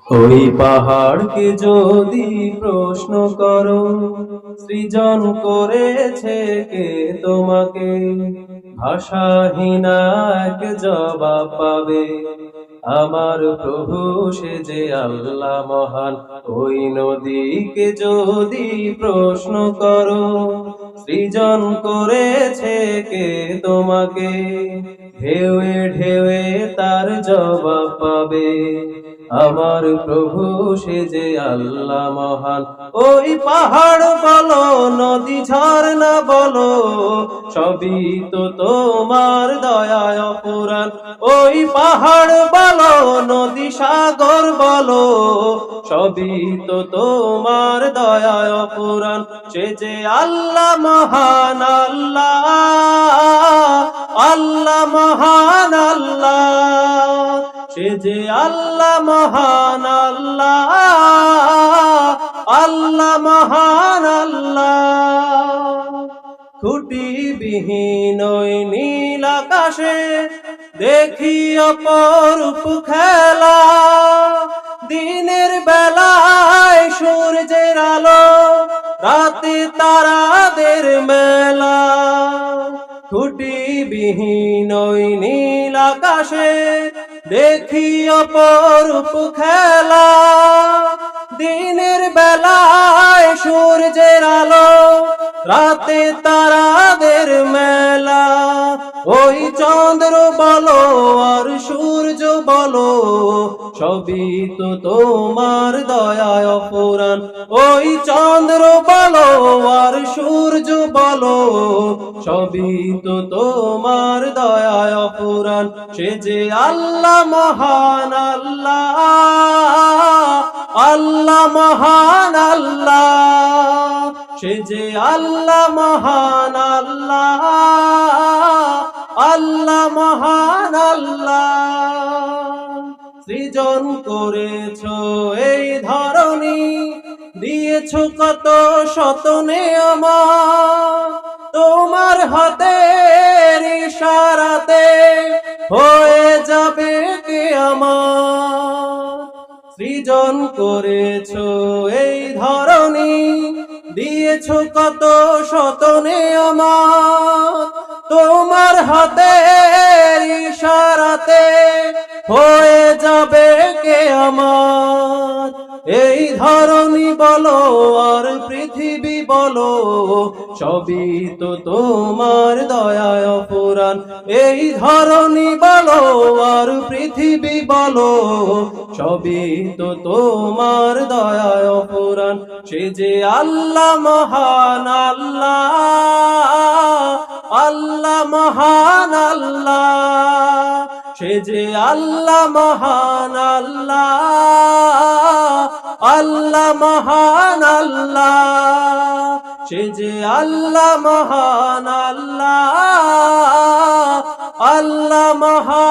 ওই পাহাড়কে যদি প্রশ্ন করো, সৃজন করেছে কে তোমাকে, ভাষাহীনা এক জবাব পাবে, আমার প্রভু সে যে আল্লাহ মহান। ওই নদীকে যদি প্রশ্ন করো, সৃজন করেছে কে তোমাকে, ঢেউয়ে ঢেউয়ে তার জবাব পাবে, আমার প্রভু সে যে আল্লাহ মহান। ওই পাহাড় বলো, নদী ঝর্ণা বলো, সবই তো তোমার দয়ায় অফুরান। ওই পাহাড় বলো, নদী সাগর বলো, সবই তো তোমার দয়ায় অফুরান। সে যে আল্লাহ মহান, আল্লাহ আল্লাহ মহান আল্লাহ, সে যে আল্লাহ মহান, আল্লাহ আল্লাহ মহান আল্লাহ। খুঁটিবিহীন ওই নীল আকাশে দেখি অপরূপ খেলা, দিনের বেলায় সূর্যের আলো, রাতে তারাদের মেলা। খুঁটিবিহীন ওই নীল আকাশে দেখি অপরূপ খেলা, দিনের বেলায় সূর্যের আলো, রাতে তারাদের মেলা। ওই চন্দ্র বলো আর সূর্য বলো, সবই তো তোমার দয়ায় অফুরান। ওই চন্দ্র বলো আর সূর্য বলো, সবই তো তোমার দয়ায় অফুরান। সে যে আল্লাহ মহান, আল্লাহ আল্লাহ মহান আল্লাহ, সে যে আল্লাহ মহান, আল্লাহ আল্লাহ মহান আল্লাহ। সৃজন করেছো এই ধরনী, দিয়েছো কত শত নিয়ামত, তোমার হাতের ইশারাতে হয়ে যাবে কিয়ামত। সৃজন করেছো এই ধরনী, দিয়েছো কত শত নিয়ামত, তোমার হাতের ইশারাতে হয়ে যাবে কিয়ামত। এই ধরনী বলো আর পৃথিবী বলো, সবই তো তোমার দয়ায় অফুরান। এই ধরনী বলো আর পৃথিবী বলো, সবই তো তোমার দয়ায় অফুরান। সে যে আল্লাহ মহান, আল্লাহ আল্লাহ মহান আল্লাহ, সে যে আল্লাহ মহান, আল্লাহ আল্লাহ মহান আল্লাহ, সে যে আল্লাহ মহান, আল্লাহ আল্লাহ মহান।